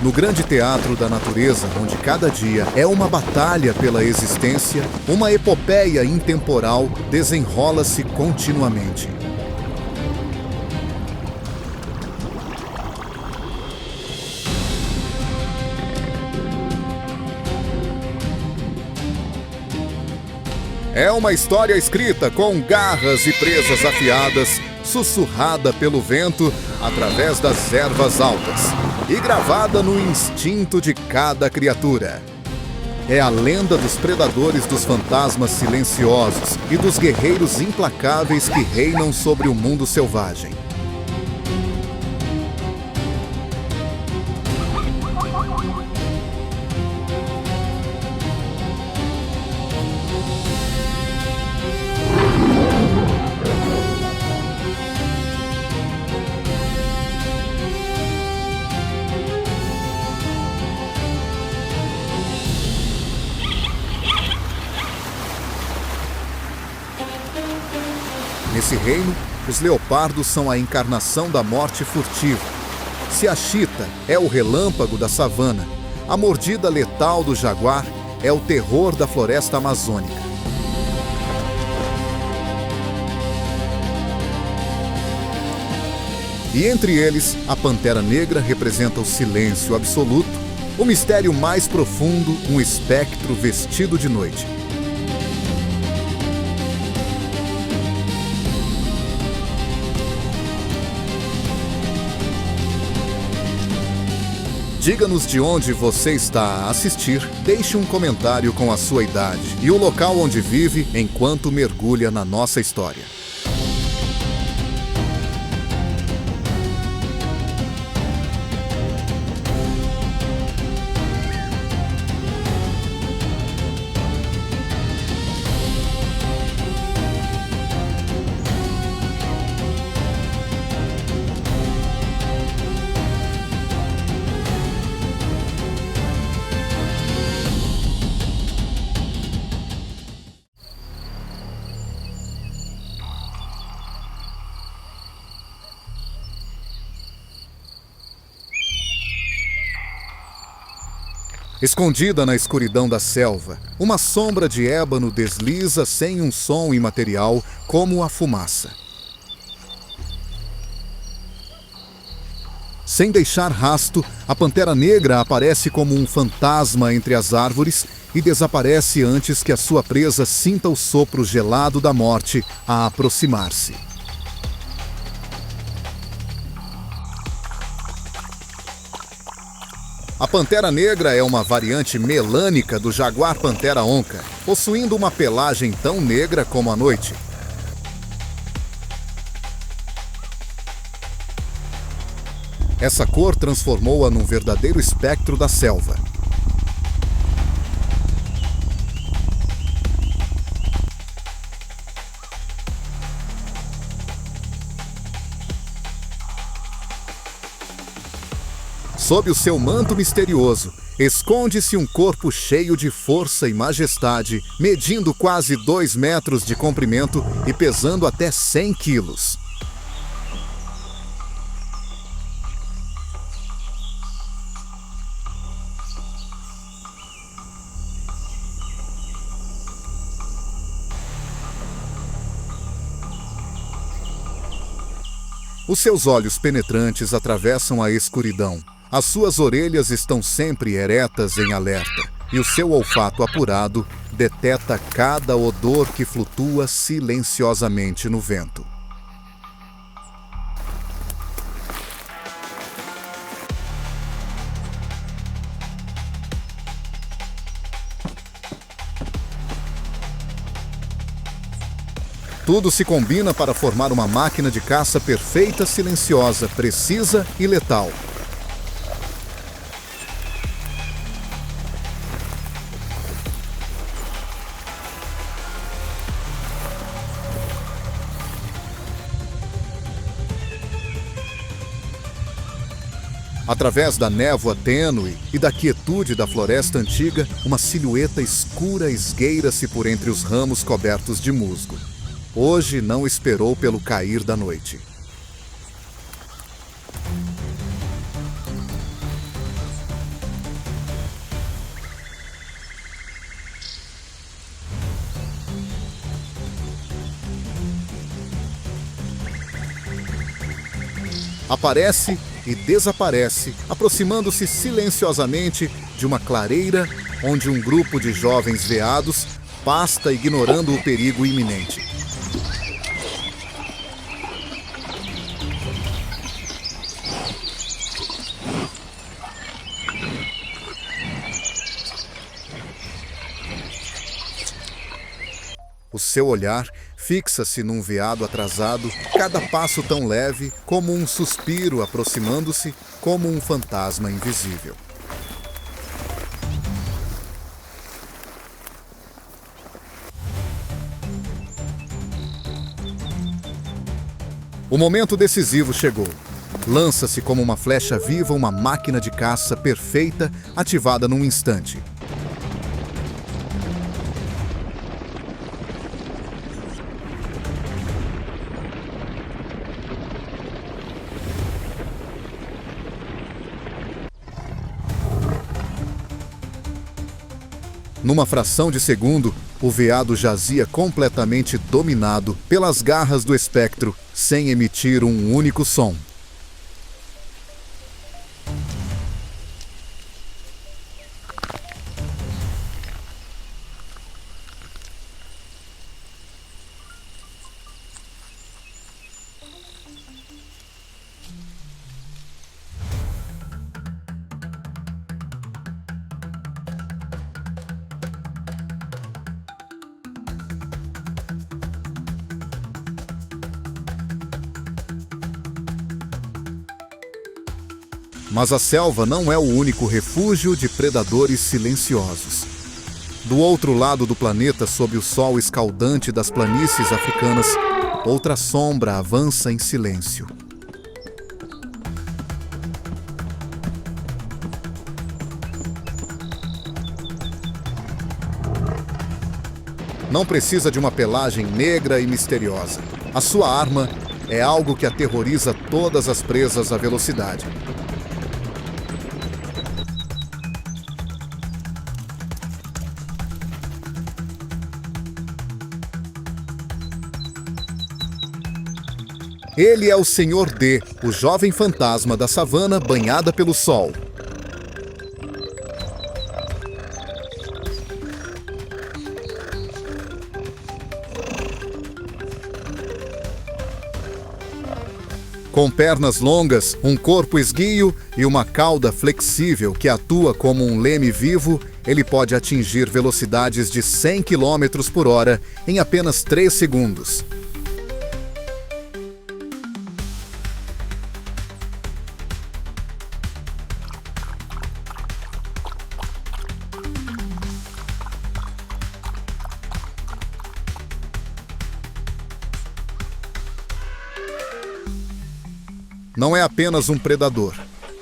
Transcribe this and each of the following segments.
No grande teatro da natureza, onde cada dia é uma batalha pela existência, uma epopeia intemporal desenrola-se continuamente. É uma história escrita com garras e presas afiadas, sussurrada pelo vento através das ervas altas e gravada no instinto de cada criatura. É a lenda dos predadores, dos fantasmas silenciosos e dos guerreiros implacáveis que reinam sobre o mundo selvagem. Nesse reino, os leopardos são a encarnação da morte furtiva. Se a chita é o relâmpago da savana, a mordida letal do jaguar é o terror da floresta amazônica. E entre eles, a pantera negra representa o silêncio absoluto, o mistério mais profundo, um espectro vestido de noite. Diga-nos de onde você está a assistir, deixe um comentário com a sua idade e o local onde vive enquanto mergulha na nossa história. Escondida na escuridão da selva, uma sombra de ébano desliza sem um som imaterial, como a fumaça. Sem deixar rasto, a pantera negra aparece como um fantasma entre as árvores e desaparece antes que a sua presa sinta o sopro gelado da morte a aproximar-se. A pantera negra é uma variante melânica do jaguar-pantera onca, possuindo uma pelagem tão negra como a noite. Essa cor transformou-a num verdadeiro espectro da selva. Sob o seu manto misterioso, esconde-se um corpo cheio de força e majestade, medindo quase 2 metros de comprimento e pesando até 100 quilos. Os seus olhos penetrantes atravessam a escuridão. As suas orelhas estão sempre eretas em alerta, e o seu olfato apurado deteta cada odor que flutua silenciosamente no vento. Tudo se combina para formar uma máquina de caça perfeita, silenciosa, precisa e letal. Através da névoa tênue e da quietude da floresta antiga, uma silhueta escura esgueira-se por entre os ramos cobertos de musgo. Hoje não esperou pelo cair da noite. Aparece e desaparece, aproximando-se silenciosamente de uma clareira onde um grupo de jovens veados pasta ignorando o perigo iminente. O seu olhar fixa-se num veado atrasado, cada passo tão leve como um suspiro aproximando-se, como um fantasma invisível. O momento decisivo chegou. Lança-se como uma flecha viva uma máquina de caça perfeita, ativada num instante. Numa fração de segundo, o veado jazia completamente dominado pelas garras do espectro, sem emitir um único som. Mas a selva não é o único refúgio de predadores silenciosos. Do outro lado do planeta, sob o sol escaldante das planícies africanas, outra sombra avança em silêncio. Não precisa de uma pelagem negra e misteriosa. A sua arma é algo que aterroriza todas as presas à velocidade. Ele é o Senhor D, o jovem fantasma da savana banhada pelo sol. Com pernas longas, um corpo esguio e uma cauda flexível que atua como um leme vivo, ele pode atingir velocidades de 100 km por hora em apenas 3 segundos. Não é apenas um predador.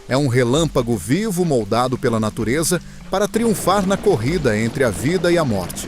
É um relâmpago vivo moldado pela natureza para triunfar na corrida entre a vida e a morte.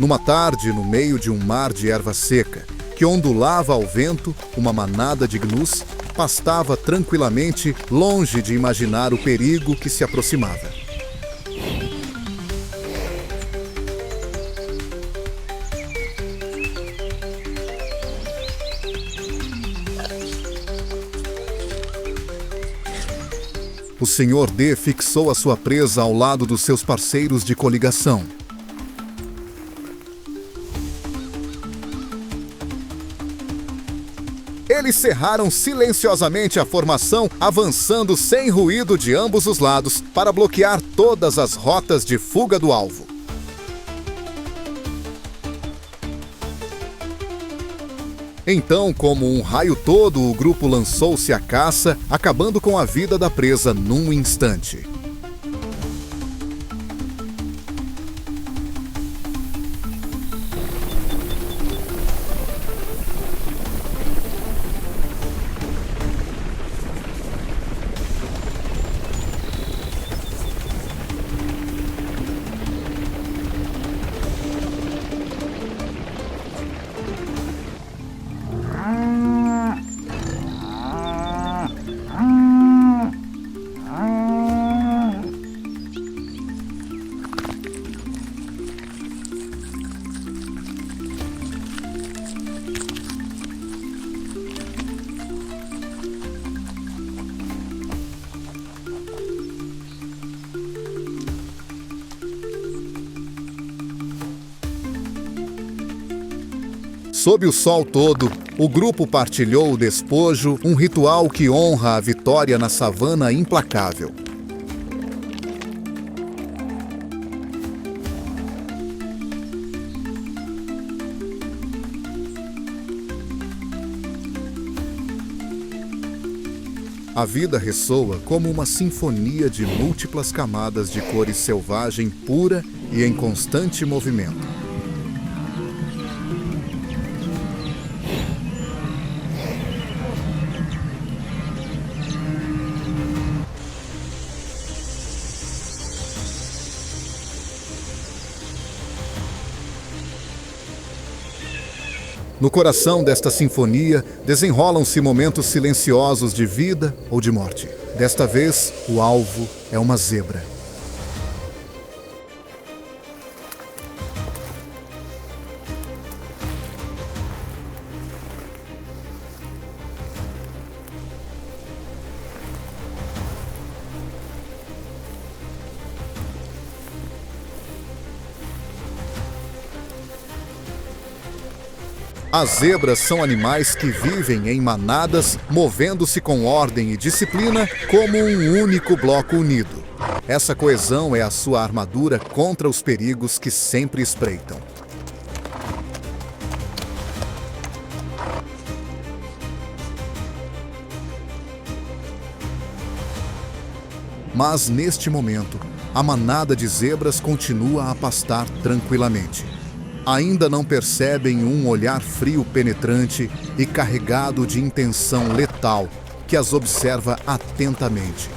Numa tarde, no meio de um mar de erva seca, que ondulava ao vento, uma manada de gnus pastava tranquilamente, longe de imaginar o perigo que se aproximava. O Senhor D fixou a sua presa ao lado dos seus parceiros de coligação. Eles cerraram silenciosamente a formação, avançando sem ruído de ambos os lados para bloquear todas as rotas de fuga do alvo. Então, como um raio todo, o grupo lançou-se à caça, acabando com a vida da presa num instante. Sob o sol todo, o grupo partilhou o despojo, um ritual que honra a vitória na savana implacável. A vida ressoa como uma sinfonia de múltiplas camadas de cores selvagem pura e em constante movimento. No coração desta sinfonia, desenrolam-se momentos silenciosos de vida ou de morte. Desta vez, o alvo é uma zebra. As zebras são animais que vivem em manadas, movendo-se com ordem e disciplina como um único bloco unido. Essa coesão é a sua armadura contra os perigos que sempre espreitam. Mas neste momento, a manada de zebras continua a pastar tranquilamente. Ainda não percebem um olhar frio penetrante e carregado de intenção letal que as observa atentamente.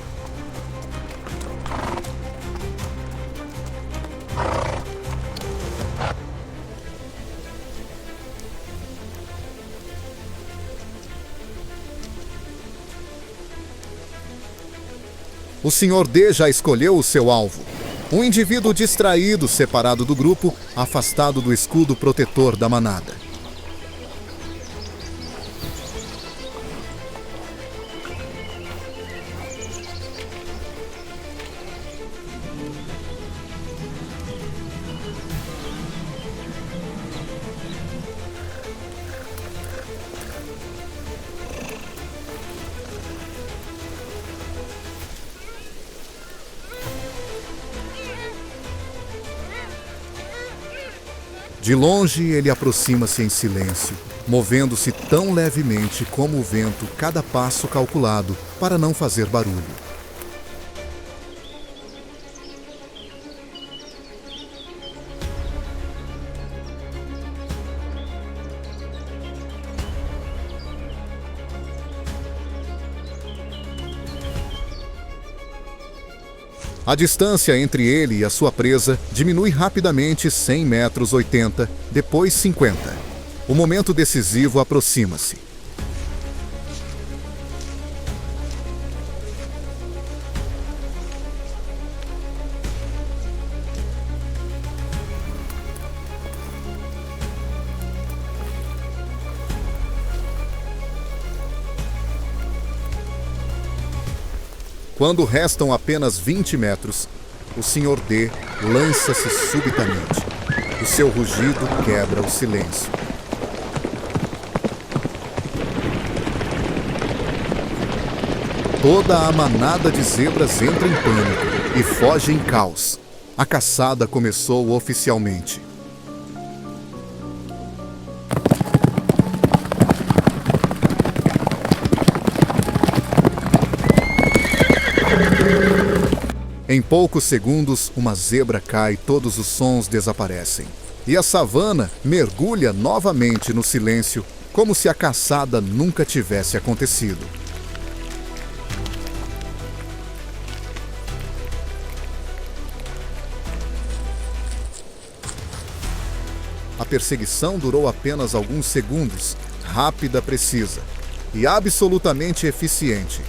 O Sr. D já escolheu o seu alvo. Um indivíduo distraído, separado do grupo, afastado do escudo protetor da manada. De longe, ele aproxima-se em silêncio, movendo-se tão levemente como o vento cada passo calculado para não fazer barulho. A distância entre ele e a sua presa diminui rapidamente 100 metros 80, depois 50. O momento decisivo aproxima-se. Quando restam apenas 20 metros, o Sr. D lança-se subitamente. O seu rugido quebra o silêncio. Toda a manada de zebras entra em pânico e foge em caos. A caçada começou oficialmente. Em poucos segundos, uma zebra cai e todos os sons desaparecem. E a savana mergulha novamente no silêncio, como se a caçada nunca tivesse acontecido. A perseguição durou apenas alguns segundos, rápida, precisa e absolutamente eficiente.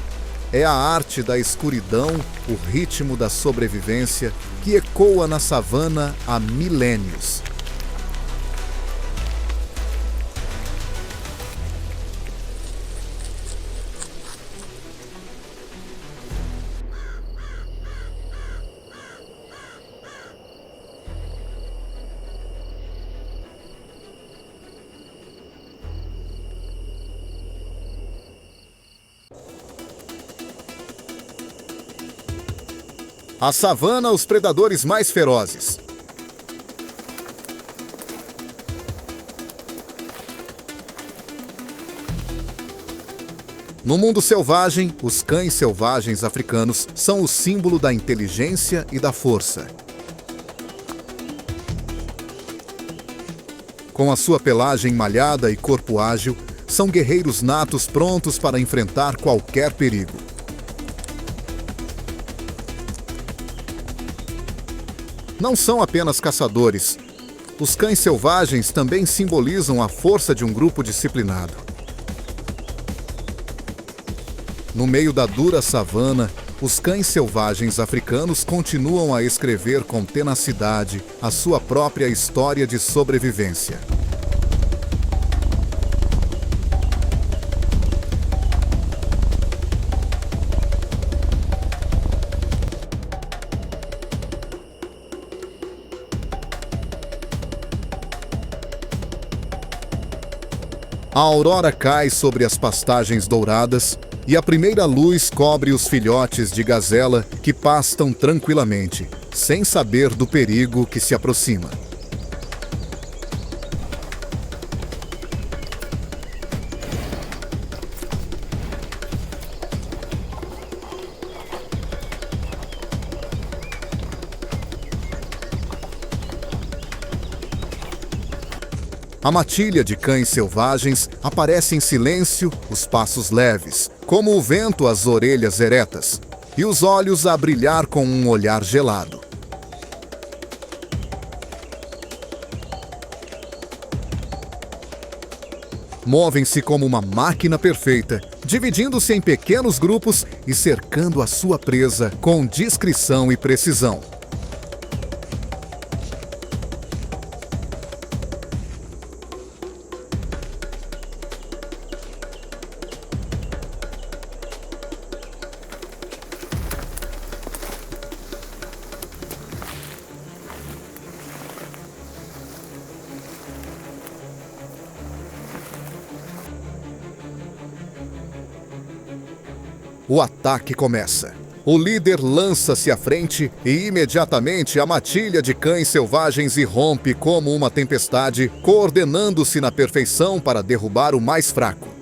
É a arte da escuridão, o ritmo da sobrevivência que ecoa na savana há milênios. A savana, os predadores mais ferozes. No mundo selvagem, os cães selvagens africanos são o símbolo da inteligência e da força. Com a sua pelagem malhada e corpo ágil, são guerreiros natos prontos para enfrentar qualquer perigo. Não são apenas caçadores. Os cães selvagens também simbolizam a força de um grupo disciplinado. No meio da dura savana, os cães selvagens africanos continuam a escrever com tenacidade a sua própria história de sobrevivência. A aurora cai sobre as pastagens douradas e a primeira luz cobre os filhotes de gazela que pastam tranquilamente, sem saber do perigo que se aproxima. A matilha de cães selvagens aparece em silêncio, os passos leves, como o vento as orelhas eretas, e os olhos a brilhar com um olhar gelado. Movem-se como uma máquina perfeita, dividindo-se em pequenos grupos e cercando a sua presa com discrição e precisão. O ataque começa. O líder lança-se à frente e imediatamente a matilha de cães selvagens irrompe como uma tempestade, coordenando-se na perfeição para derrubar o mais fraco.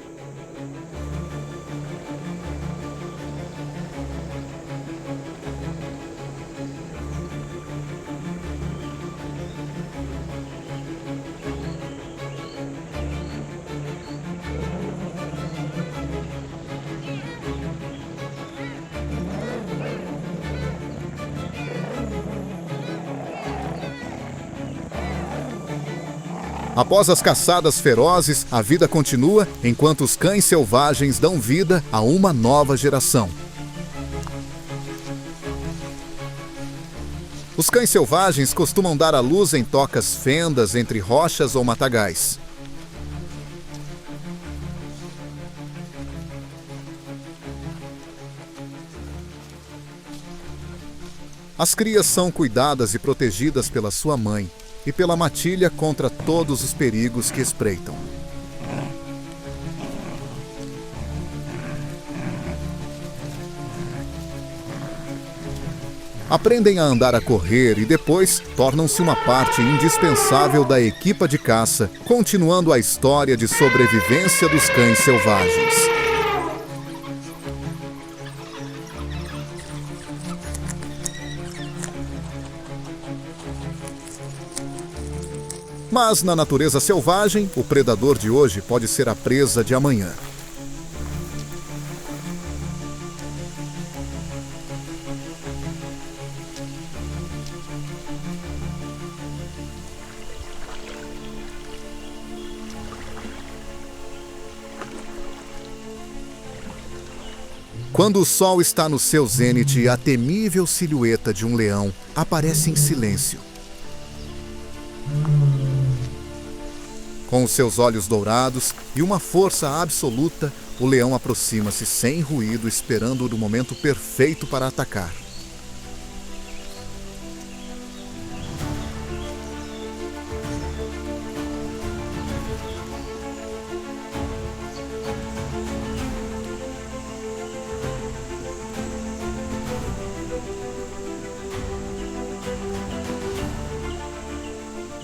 Após as caçadas ferozes, a vida continua enquanto os cães selvagens dão vida a uma nova geração. Os cães selvagens costumam dar à luz em tocas fendas entre rochas ou matagais. As crias são cuidadas e protegidas pela sua mãe e pela matilha contra todos os perigos que espreitam. Aprendem a andar a correr e depois tornam-se uma parte indispensável da equipa de caça, continuando a história de sobrevivência dos cães selvagens. Mas na natureza selvagem, o predador de hoje pode ser a presa de amanhã. Quando o sol está no seu zênite, a temível silhueta de um leão aparece em silêncio. Com os seus olhos dourados e uma força absoluta, o leão aproxima-se sem ruído, esperando o momento perfeito para atacar.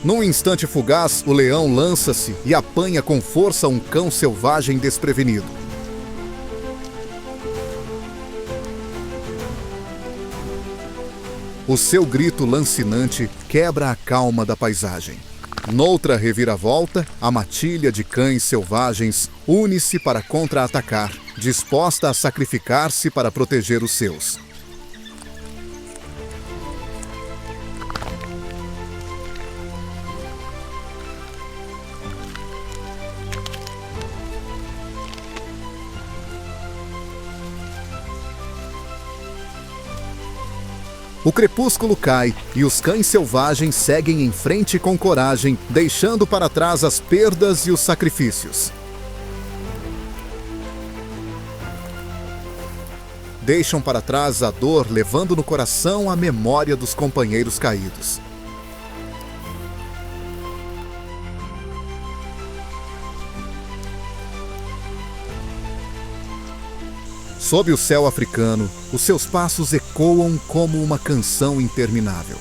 Num instante fugaz, o leão lança-se e apanha com força um cão selvagem desprevenido. O seu grito lancinante quebra a calma da paisagem. Noutra reviravolta, a matilha de cães selvagens une-se para contra-atacar, disposta a sacrificar-se para proteger os seus. O crepúsculo cai e os cães selvagens seguem em frente com coragem, deixando para trás as perdas e os sacrifícios. Deixam para trás a dor, levando no coração a memória dos companheiros caídos. Sob o céu africano, os seus passos ecoam como uma canção interminável.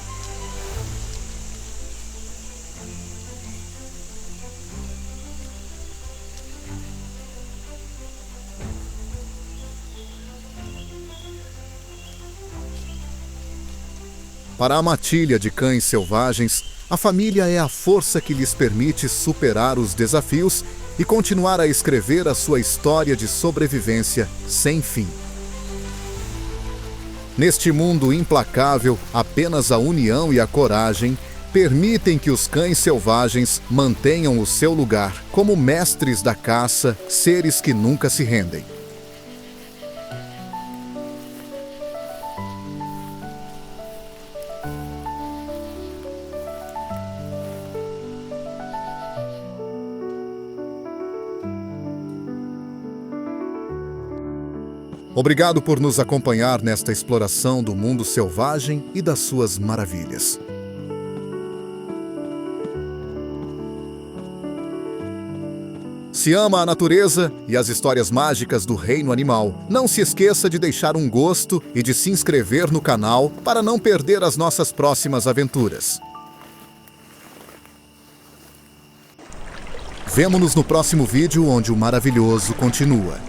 Para a matilha de cães selvagens, a família é a força que lhes permite superar os desafios e continuar a escrever a sua história de sobrevivência sem fim. Neste mundo implacável, apenas a união e a coragem permitem que os cães selvagens mantenham o seu lugar como mestres da caça, seres que nunca se rendem. Obrigado por nos acompanhar nesta exploração do mundo selvagem e das suas maravilhas. Se ama a natureza e as histórias mágicas do reino animal, não se esqueça de deixar um gosto e de se inscrever no canal para não perder as nossas próximas aventuras. Vemo-nos no próximo vídeo, onde o maravilhoso continua.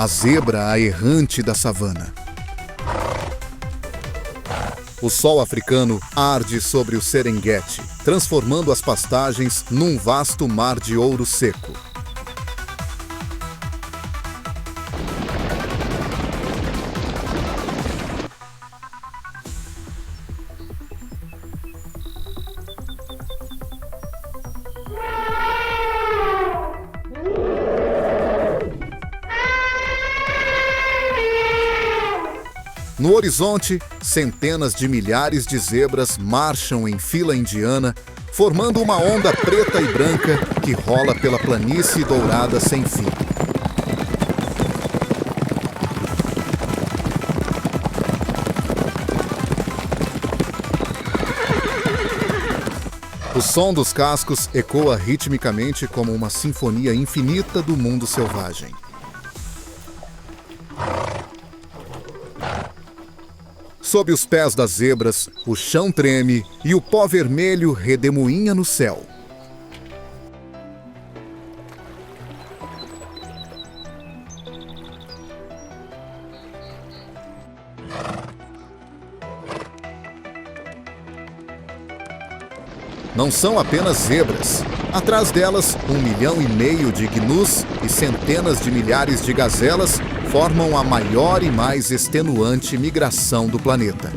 A zebra, a errante da savana. O sol africano arde sobre o Serengeti, transformando as pastagens num vasto mar de ouro seco. No horizonte, centenas de milhares de zebras marcham em fila indiana, formando uma onda preta e branca que rola pela planície dourada sem fim. O som dos cascos ecoa ritmicamente como uma sinfonia infinita do mundo selvagem. Sob os pés das zebras, o chão treme e o pó vermelho redemoinha no céu. Não são apenas zebras. Atrás delas, 1,5 milhão de gnus e centenas de milhares de gazelas formam a maior e mais extenuante migração do planeta.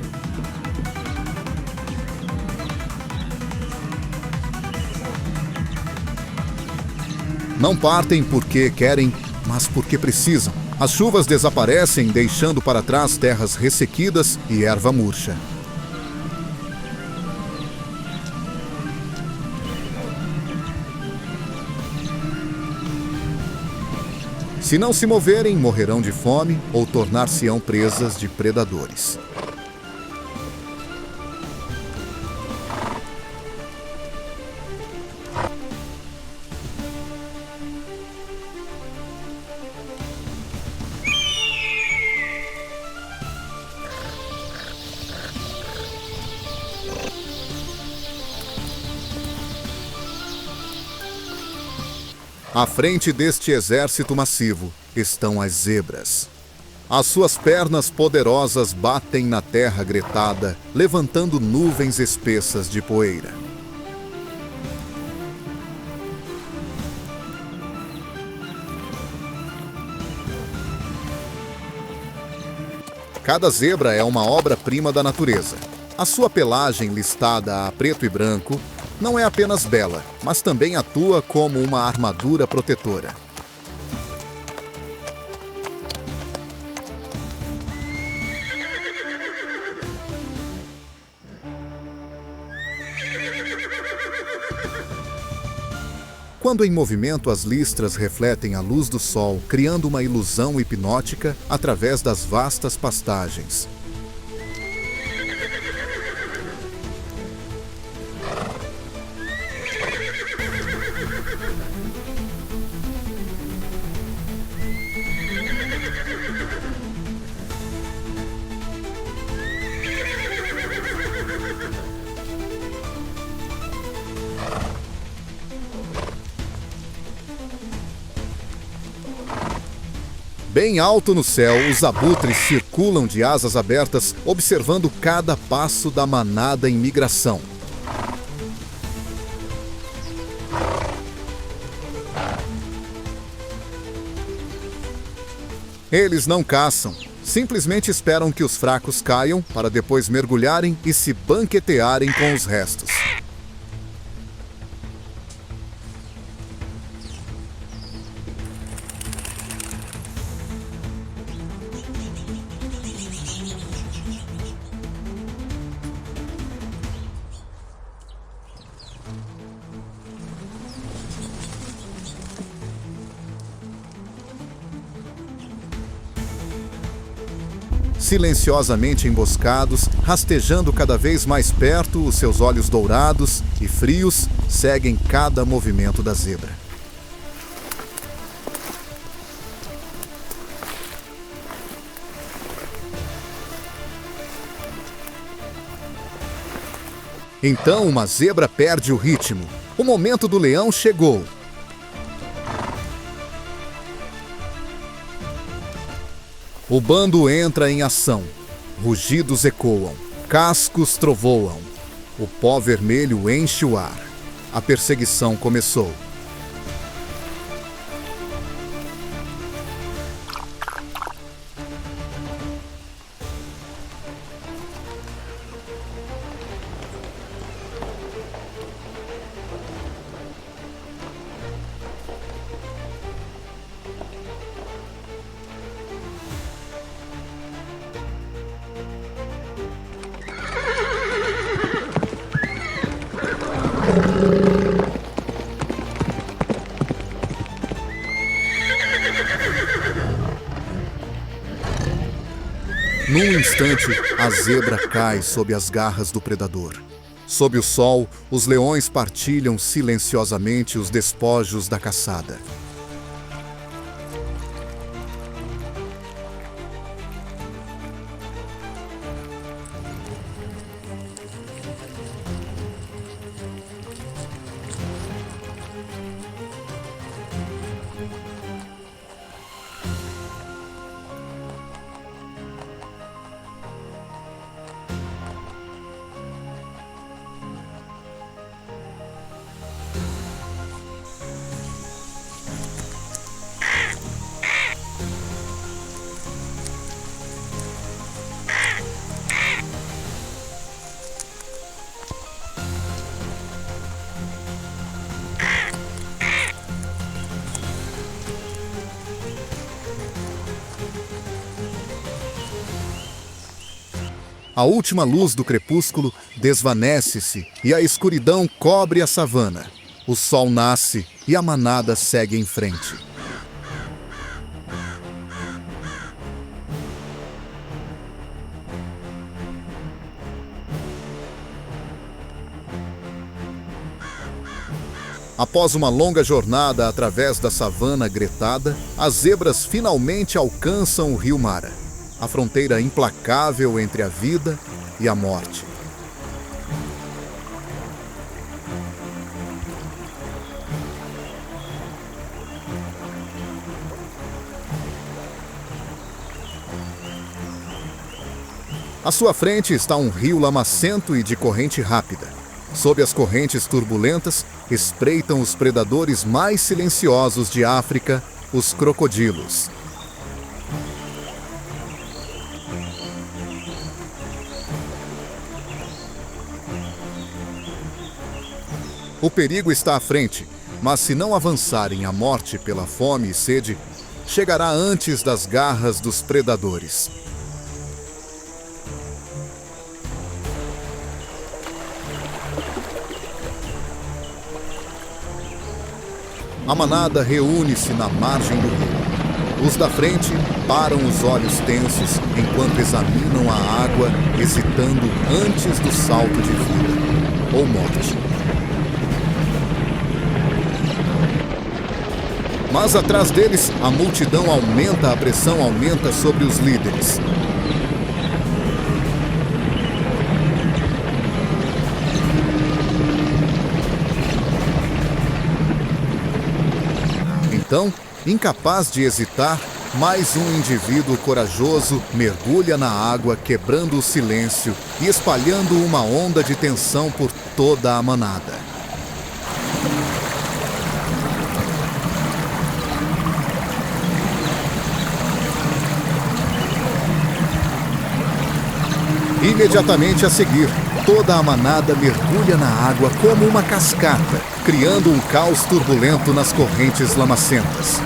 Não partem porque querem, mas porque precisam. As chuvas desaparecem, deixando para trás terras ressequidas e erva murcha. Se não se moverem, morrerão de fome ou tornar-se-ão presas de predadores. À frente deste exército massivo estão as zebras. As suas pernas poderosas batem na terra gretada, levantando nuvens espessas de poeira. Cada zebra é uma obra-prima da natureza. A sua pelagem, listada a preto e branco, não é apenas bela, mas também atua como uma armadura protetora. Quando em movimento, as listras refletem a luz do sol, criando uma ilusão hipnótica através das vastas pastagens. Bem alto no céu, os abutres circulam de asas abertas, observando cada passo da manada em migração. Eles não caçam, simplesmente esperam que os fracos caiam para depois mergulharem e se banquetearem com os restos. Silenciosamente emboscados, rastejando cada vez mais perto, os seus olhos dourados e frios seguem cada movimento da zebra. Então uma zebra perde o ritmo. O momento do leão chegou. O bando entra em ação. Rugidos ecoam, cascos trovoam. O pó vermelho enche o ar. A perseguição começou. Num instante, a zebra cai sob as garras do predador. Sob o sol, os leões partilham silenciosamente os despojos da caçada. A última luz do crepúsculo desvanece-se e a escuridão cobre a savana. O sol nasce e a manada segue em frente. Após uma longa jornada através da savana gretada, as zebras finalmente alcançam o rio Mara, a fronteira implacável entre a vida e a morte. À sua frente está um rio lamacento e de corrente rápida. Sob as correntes turbulentas, espreitam os predadores mais silenciosos de África, os crocodilos. O perigo está à frente, mas se não avançarem, a morte pela fome e sede chegará antes das garras dos predadores. A manada reúne-se na margem do rio. Os da frente param os olhos tensos enquanto examinam a água, hesitando antes do salto de vida ou morte. Mas atrás deles, a multidão aumenta, a pressão aumenta sobre os líderes. Então, incapaz de hesitar, mais um indivíduo corajoso mergulha na água, quebrando o silêncio e espalhando uma onda de tensão por toda a manada. Imediatamente a seguir, toda a manada mergulha na água como uma cascata, criando um caos turbulento nas correntes lamacentas.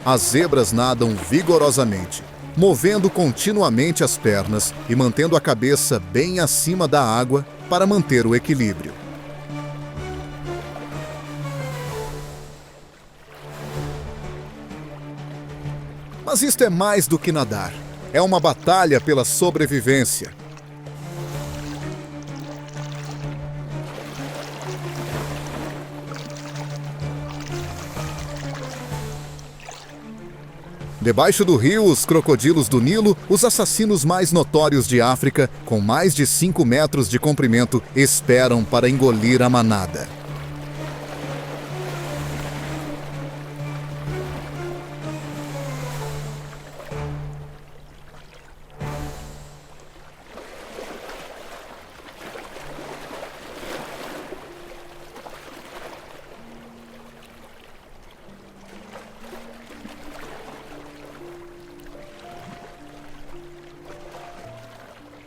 As zebras nadam vigorosamente, movendo continuamente as pernas e mantendo a cabeça bem acima da água para manter o equilíbrio. Mas isto é mais do que nadar. É uma batalha pela sobrevivência. Debaixo do rio, os crocodilos do Nilo, os assassinos mais notórios de África, com mais de 5 metros de comprimento, esperam para engolir a manada.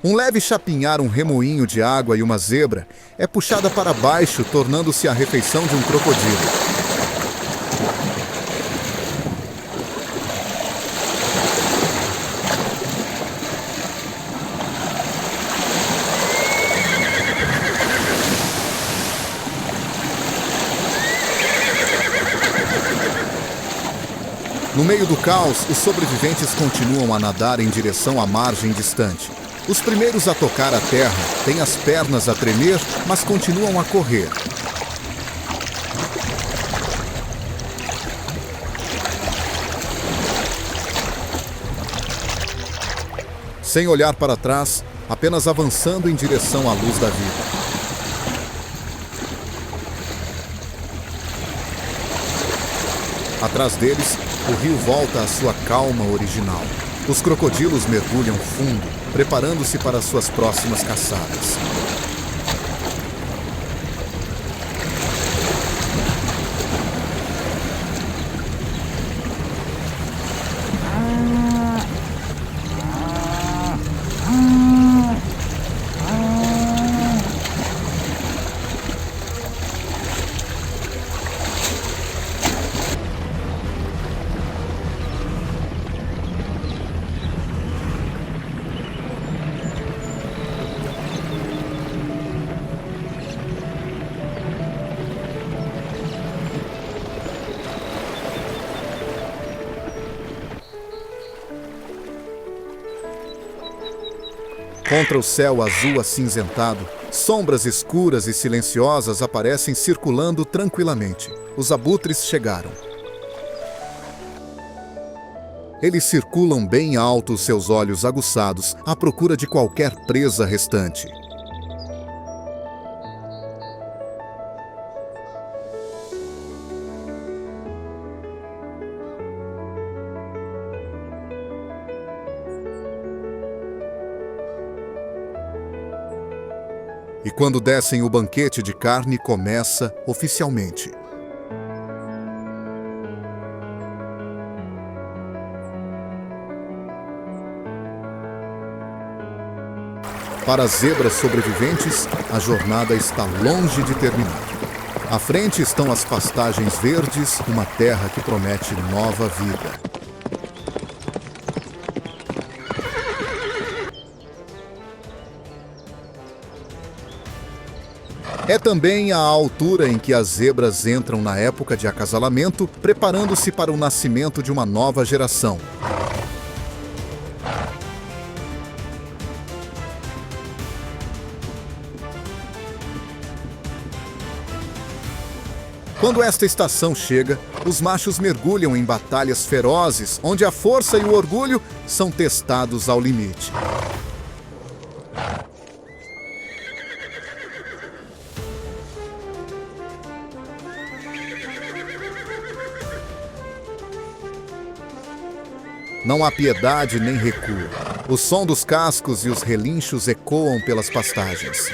Um leve chapinhar, um remoinho de água e uma zebra é puxada para baixo, tornando-se a refeição de um crocodilo. No meio do caos, os sobreviventes continuam a nadar em direção à margem distante. Os primeiros a tocar a terra têm as pernas a tremer, mas continuam a correr. Sem olhar para trás, apenas avançando em direção à luz da vida. Atrás deles, o rio volta à sua calma original. Os crocodilos mergulham fundo, preparando-se para suas próximas caçadas. Contra o céu azul acinzentado, sombras escuras e silenciosas aparecem circulando tranquilamente. Os abutres chegaram. Eles circulam bem alto seus olhos aguçados, à procura de qualquer presa restante. E quando descem, o banquete de carne começa oficialmente. Para as zebras sobreviventes, a jornada está longe de terminar. À frente estão as pastagens verdes, uma terra que promete nova vida. É também a altura em que as zebras entram na época de acasalamento, preparando-se para o nascimento de uma nova geração. Quando esta estação chega, os machos mergulham em batalhas ferozes, onde a força e o orgulho são testados ao limite. Não há piedade nem recuo. O som dos cascos e os relinchos ecoam pelas pastagens.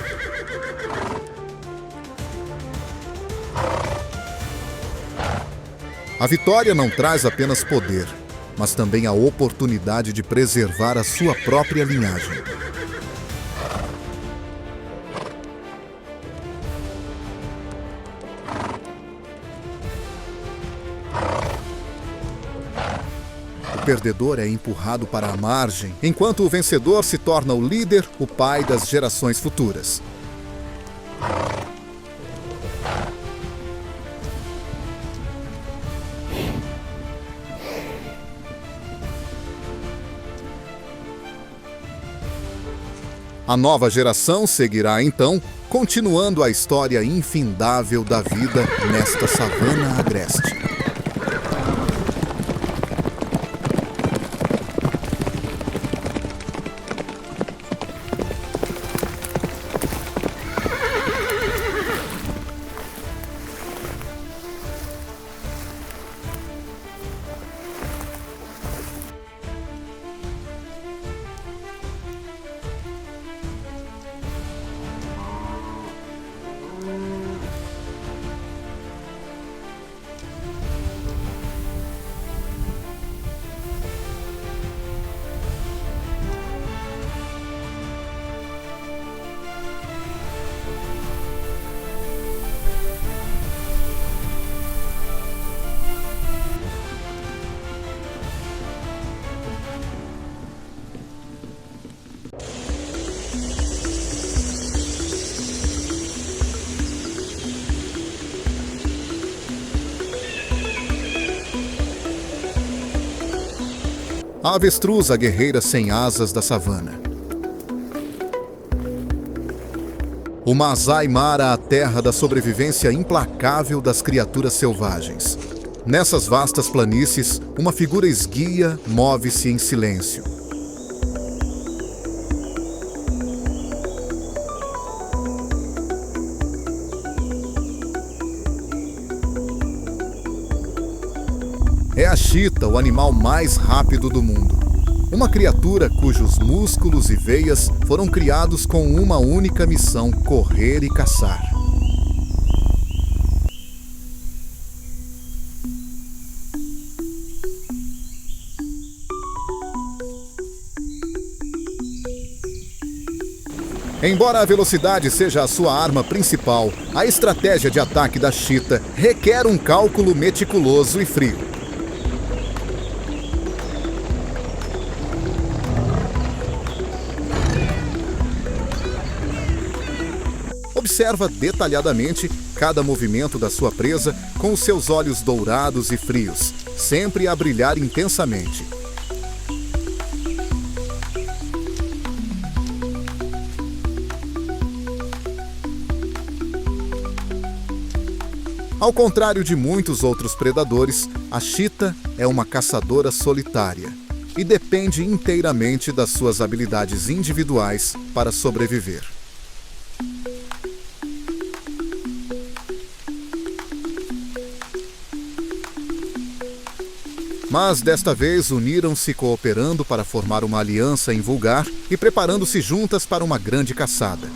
A vitória não traz apenas poder, mas também a oportunidade de preservar a sua própria linhagem. O perdedor é empurrado para a margem, enquanto o vencedor se torna o líder, o pai das gerações futuras. A nova geração seguirá, então, continuando a história infindável da vida nesta savana agreste. A avestruz, a guerreira sem asas da savana. O Masai Mara, a terra da sobrevivência implacável das criaturas selvagens. Nessas vastas planícies, uma figura esguia move-se em silêncio. É a chita, o animal mais rápido do mundo. Uma criatura cujos músculos e veias foram criados com uma única missão: correr e caçar. Embora a velocidade seja a sua arma principal, a estratégia de ataque da chita requer um cálculo meticuloso e frio. Observa detalhadamente cada movimento da sua presa com os seus olhos dourados e frios, sempre a brilhar intensamente. Ao contrário de muitos outros predadores, a chita é uma caçadora solitária e depende inteiramente das suas habilidades individuais para sobreviver. Mas desta vez uniram-se cooperando para formar uma aliança invulgar e preparando-se juntas para uma grande caçada.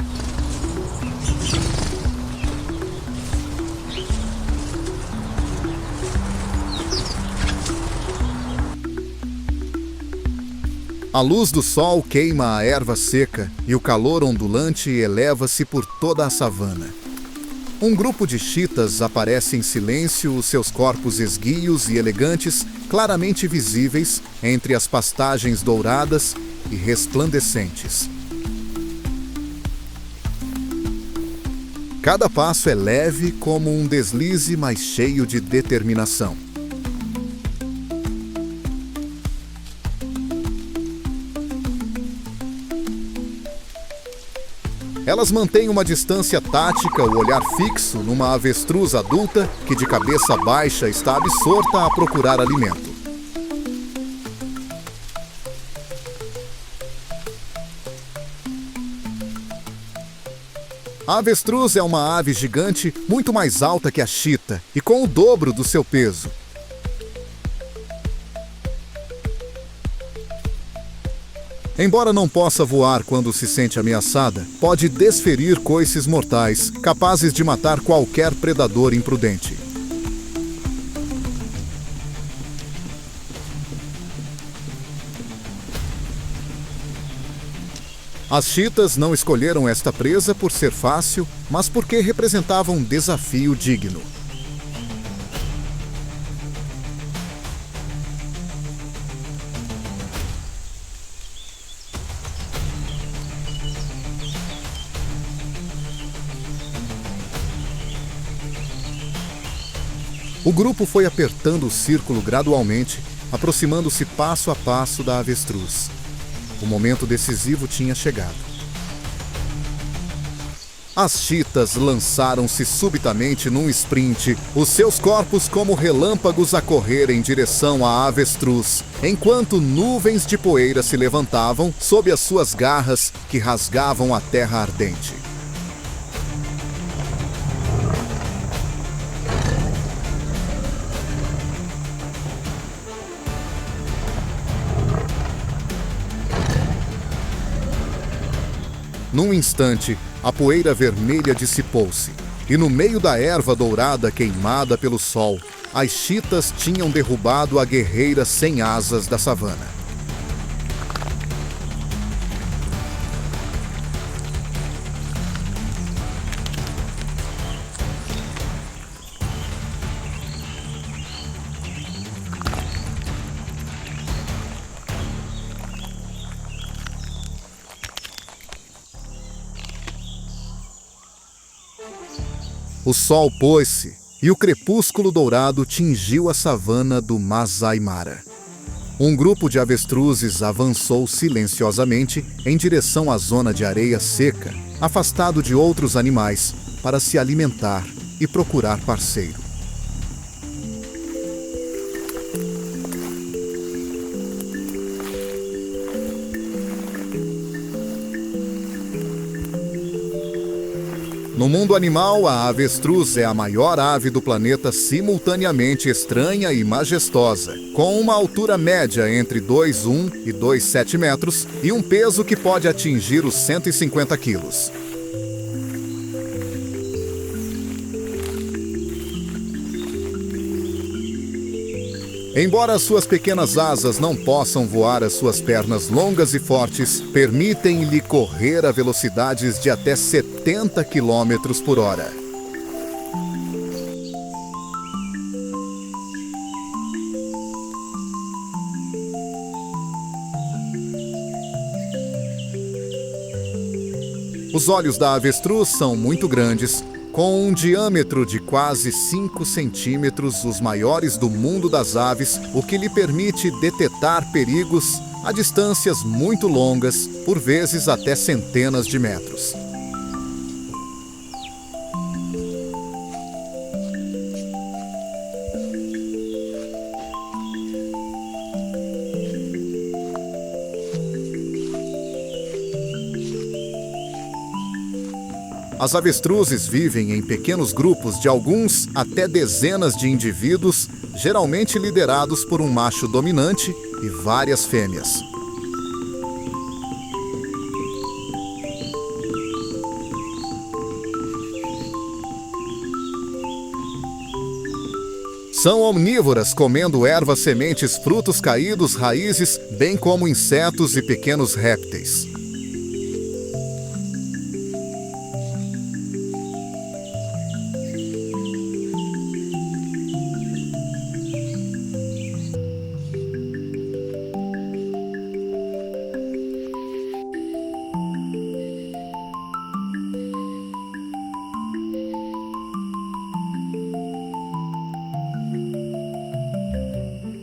A luz do sol queima a erva seca e o calor ondulante eleva-se por toda a savana. Um grupo de chitas aparece em silêncio, os seus corpos esguios e elegantes claramente visíveis entre as pastagens douradas e resplandecentes. Cada passo é leve como um deslize, mas cheio de determinação. Elas mantêm uma distância tática, o olhar fixo numa avestruz adulta que de cabeça baixa está absorta a procurar alimento. A avestruz é uma ave gigante muito mais alta que a chita e com o dobro do seu peso. Embora não possa voar quando se sente ameaçada, pode desferir coices mortais, capazes de matar qualquer predador imprudente. As chitas não escolheram esta presa por ser fácil, mas porque representava um desafio digno. O grupo foi apertando o círculo gradualmente, aproximando-se passo a passo da avestruz. O momento decisivo tinha chegado. As chitas lançaram-se subitamente num sprint, os seus corpos como relâmpagos a correr em direção à avestruz, enquanto nuvens de poeira se levantavam sob as suas garras que rasgavam a terra ardente. Num instante, a poeira vermelha dissipou-se, e no meio da erva dourada queimada pelo sol, as chitas tinham derrubado a guerreira sem asas da savana. O sol pôs-se e o crepúsculo dourado tingiu a savana do Masai Mara. Um grupo de avestruzes avançou silenciosamente em direção à zona de areia seca, afastado de outros animais, para se alimentar e procurar parceiro. No mundo animal, a avestruz é a maior ave do planeta simultaneamente estranha e majestosa, com uma altura média entre 2,1 e 2,7 metros e um peso que pode atingir os 150 quilos. Embora suas pequenas asas não possam voar, as suas pernas longas e fortes permitem-lhe correr a velocidades de até 70 km por hora. Os olhos da avestruz são muito grandes, com um diâmetro de quase 5 centímetros, os maiores do mundo das aves, o que lhe permite detectar perigos a distâncias muito longas, por vezes até centenas de metros. As avestruzes vivem em pequenos grupos de alguns até dezenas de indivíduos, geralmente liderados por um macho dominante e várias fêmeas. São omnívoras, comendo ervas, sementes, frutos caídos, raízes, bem como insetos e pequenos répteis.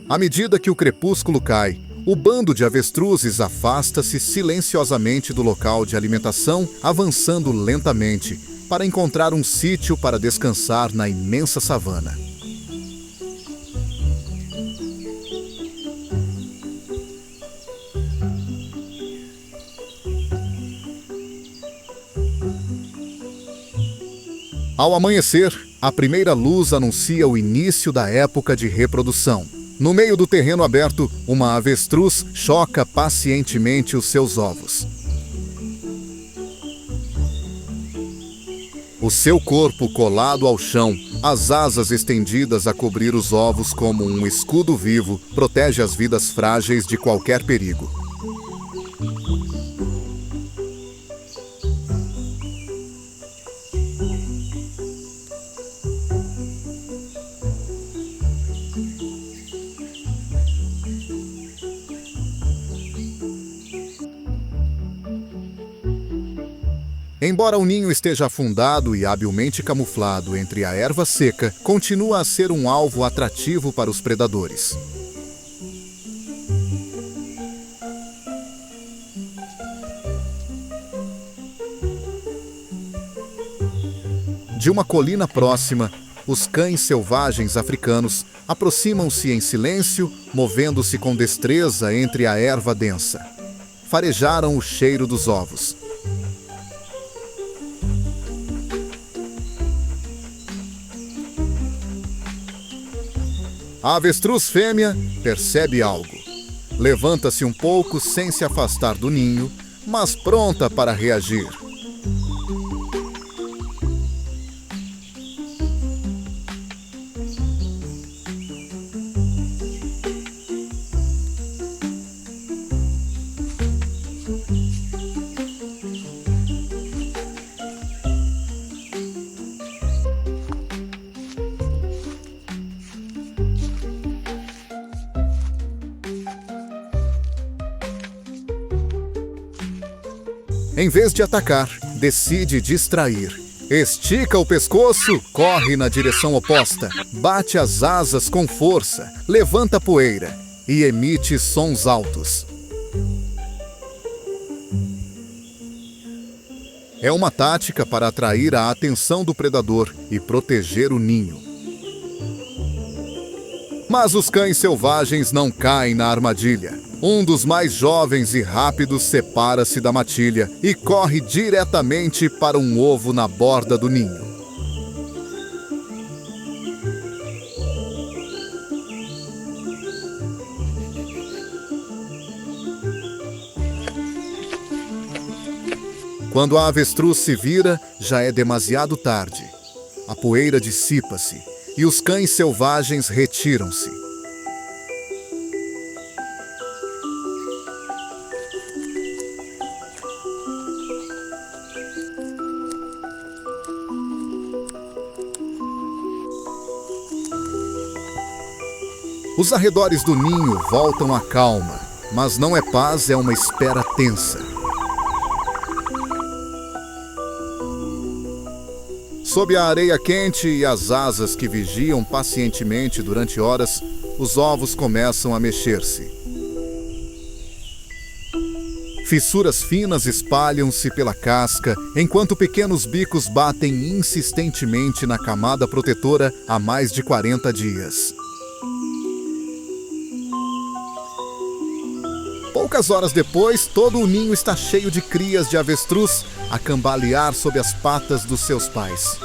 À medida que o crepúsculo cai, o bando de avestruzes afasta-se silenciosamente do local de alimentação, avançando lentamente, para encontrar um sítio para descansar na imensa savana. Ao amanhecer, a primeira luz anuncia o início da época de reprodução. No meio do terreno aberto, uma avestruz choca pacientemente os seus ovos. O seu corpo colado ao chão, as asas estendidas a cobrir os ovos como um escudo vivo, protege as vidas frágeis de qualquer perigo. Embora o ninho esteja afundado e habilmente camuflado entre a erva seca, continua a ser um alvo atrativo para os predadores. De uma colina próxima, os cães selvagens africanos aproximam-se em silêncio, movendo-se com destreza entre a erva densa. Farejaram o cheiro dos ovos. A avestruz fêmea percebe algo. Levanta-se um pouco sem se afastar do ninho, mas pronta para reagir. Em vez de atacar, decide distrair. Estica o pescoço, corre na direção oposta, bate as asas com força, levanta a poeira e emite sons altos. É uma tática para atrair a atenção do predador e proteger o ninho. Mas os cães selvagens não caem na armadilha. Um dos mais jovens e rápidos separa-se da matilha e corre diretamente para um ovo na borda do ninho. Quando a avestruz se vira, já é demasiado tarde. A poeira dissipa-se e os cães selvagens retiram-se. Os arredores do ninho voltam à calma, mas não é paz, é uma espera tensa. Sob a areia quente e as asas que vigiam pacientemente durante horas, os ovos começam a mexer-se. Fissuras finas espalham-se pela casca, enquanto pequenos bicos batem insistentemente na camada protetora há mais de 40 dias. Poucas horas depois, todo o ninho está cheio de crias de avestruz, a cambalear sob as patas dos seus pais.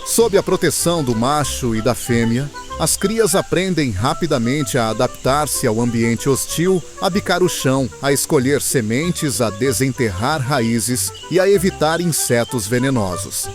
Sob a proteção do macho e da fêmea, as crias aprendem rapidamente a adaptar-se ao ambiente hostil, a bicar o chão, a escolher sementes, a desenterrar raízes e a evitar insetos venenosos.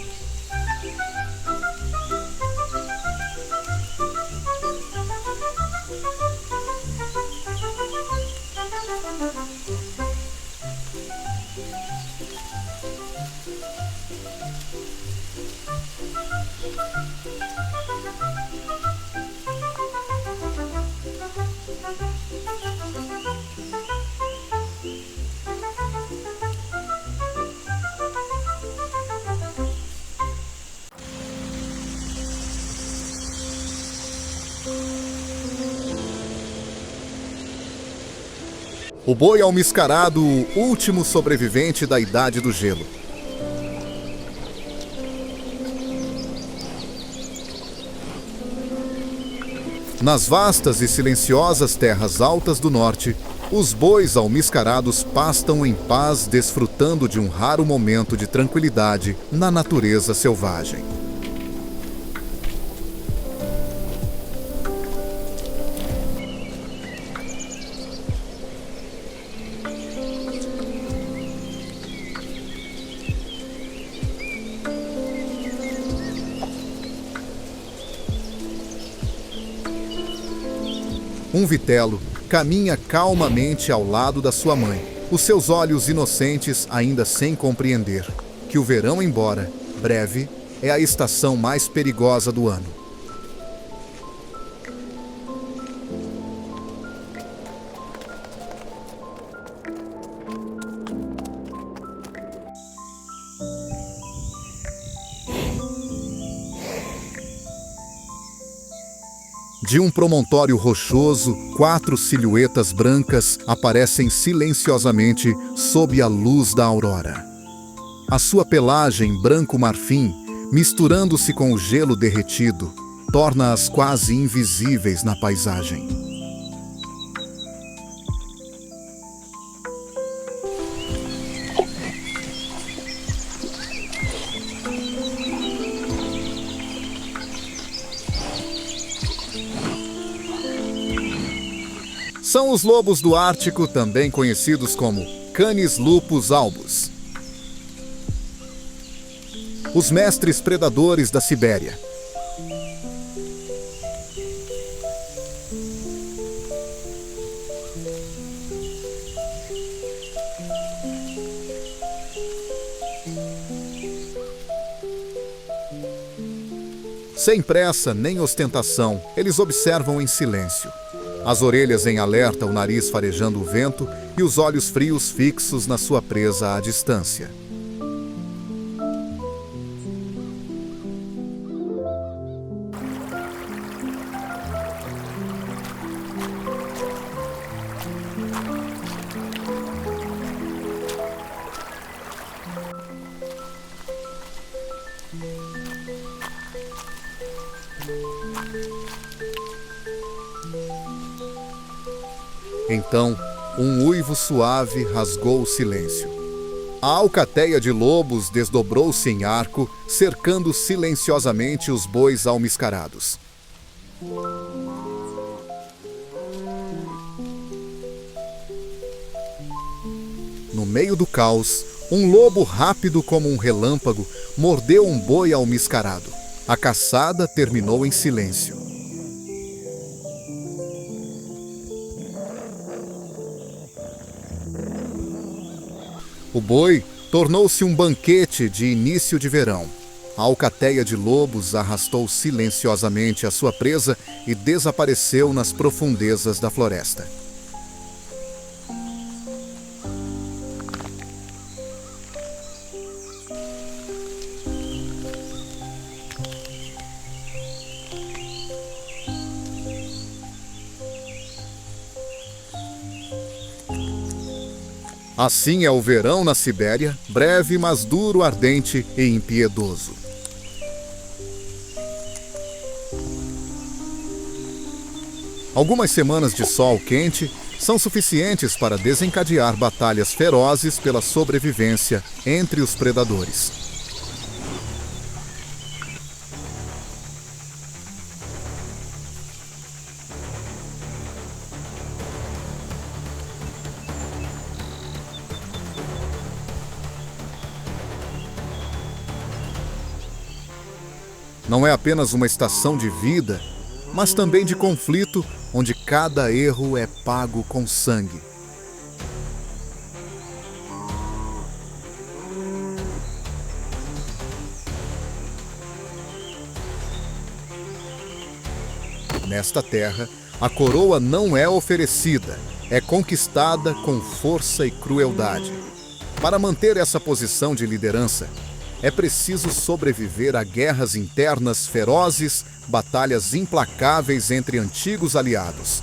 O boi almiscarado, o último sobrevivente da Idade do Gelo. Nas vastas e silenciosas terras altas do norte, os bois almiscarados pastam em paz, desfrutando de um raro momento de tranquilidade na natureza selvagem. Um vitelo caminha calmamente ao lado da sua mãe, os seus olhos inocentes ainda sem compreender que o verão, embora breve, é a estação mais perigosa do ano. De um promontório rochoso, 4 silhuetas brancas aparecem silenciosamente sob a luz da aurora. A sua pelagem branco-marfim, misturando-se com o gelo derretido, torna-as quase invisíveis na paisagem. São os lobos do Ártico, também conhecidos como Canis lupus albus. Os mestres predadores da Sibéria. Sem pressa nem ostentação, eles observam em silêncio. As orelhas em alerta, o nariz farejando o vento e os olhos frios fixos na sua presa à distância. Então, um uivo suave rasgou o silêncio. A alcateia de lobos desdobrou-se em arco, cercando silenciosamente os bois almiscarados. No meio do caos, um lobo rápido como um relâmpago mordeu um boi almiscarado. A caçada terminou em silêncio. O boi tornou-se um banquete de início de verão. A alcateia de lobos arrastou silenciosamente a sua presa e desapareceu nas profundezas da floresta. Assim é o verão na Sibéria, breve, mas duro, ardente e impiedoso. Algumas semanas de sol quente são suficientes para desencadear batalhas ferozes pela sobrevivência entre os predadores. Não é apenas uma estação de vida, mas também de conflito, onde cada erro é pago com sangue. Nesta terra, a coroa não é oferecida, é conquistada com força e crueldade. Para manter essa posição de liderança, é preciso sobreviver a guerras internas ferozes, batalhas implacáveis entre antigos aliados.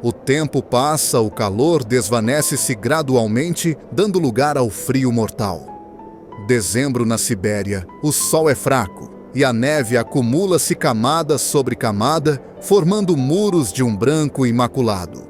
O tempo passa, o calor desvanece-se gradualmente, dando lugar ao frio mortal. Dezembro na Sibéria, o sol é fraco e a neve acumula-se camada sobre camada, formando muros de um branco imaculado.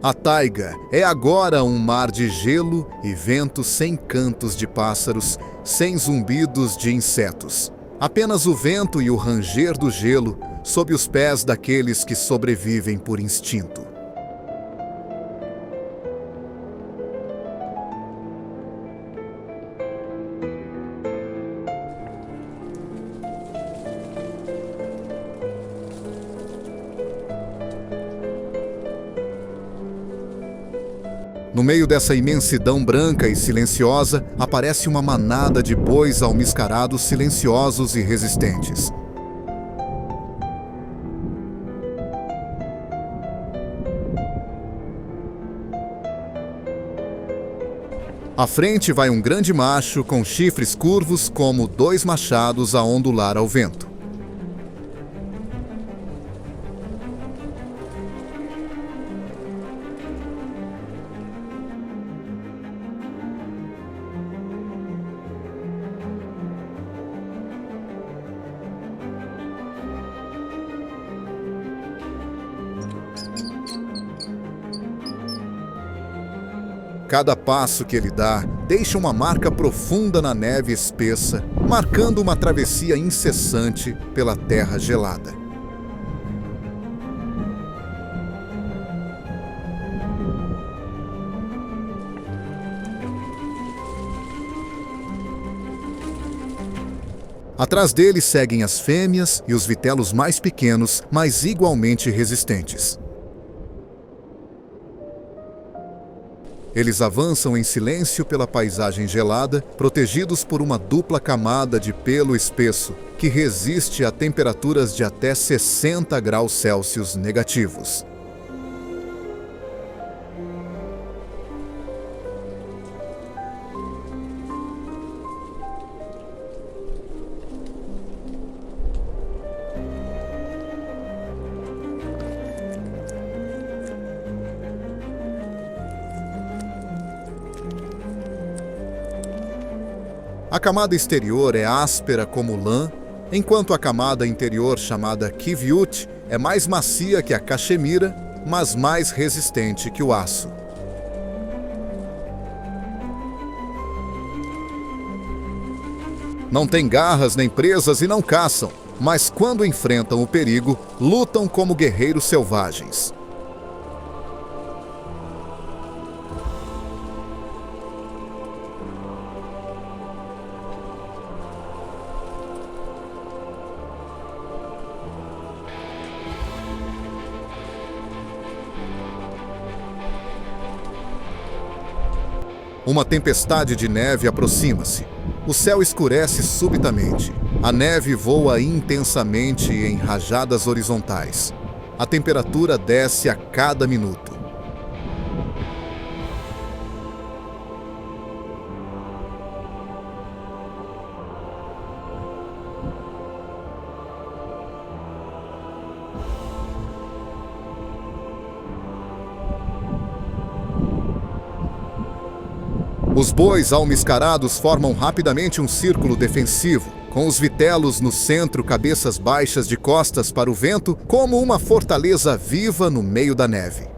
A taiga é agora um mar de gelo e vento sem cantos de pássaros, sem zumbidos de insetos. Apenas o vento e o ranger do gelo sob os pés daqueles que sobrevivem por instinto. No meio dessa imensidão branca e silenciosa, aparece uma manada de bois almiscarados silenciosos e resistentes. À frente vai um grande macho com chifres curvos como 2 machados a ondular ao vento. Cada passo que ele dá deixa uma marca profunda na neve espessa, marcando uma travessia incessante pela terra gelada. Atrás dele seguem as fêmeas e os vitelos mais pequenos, mas igualmente resistentes. Eles avançam em silêncio pela paisagem gelada, protegidos por uma dupla camada de pelo espesso, que resiste a temperaturas de até 60 graus Celsius negativos. A camada exterior é áspera como lã, enquanto a camada interior, chamada Kivyut, é mais macia que a cachemira, mas mais resistente que o aço. Não têm garras nem presas e não caçam, mas quando enfrentam o perigo, lutam como guerreiros selvagens. Uma tempestade de neve aproxima-se. O céu escurece subitamente. A neve voa intensamente em rajadas horizontais. A temperatura desce a cada minuto. Os bois almiscarados formam rapidamente um círculo defensivo, com os vitelos no centro, cabeças baixas de costas para o vento, como uma fortaleza viva no meio da neve.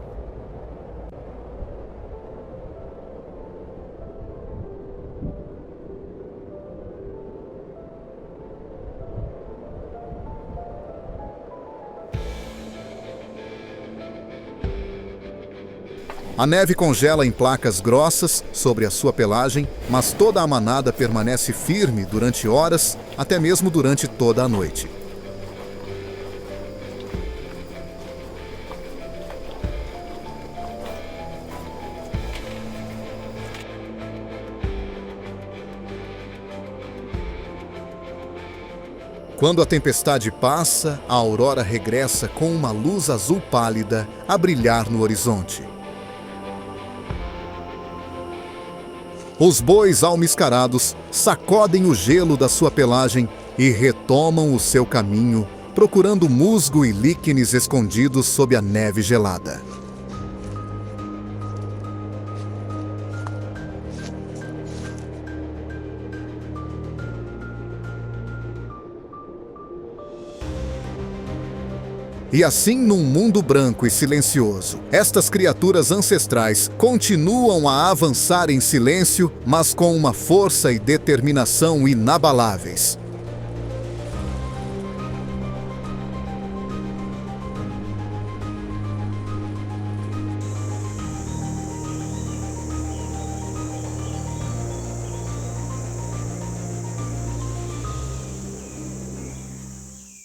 A neve congela em placas grossas sobre a sua pelagem, mas toda a manada permanece firme durante horas, até mesmo durante toda a noite. Quando a tempestade passa, a aurora regressa com uma luz azul pálida a brilhar no horizonte. Os bois almiscarados sacodem o gelo da sua pelagem e retomam o seu caminho, procurando musgo e líquenes escondidos sob a neve gelada. E assim, num mundo branco e silencioso, estas criaturas ancestrais continuam a avançar em silêncio, mas com uma força e determinação inabaláveis.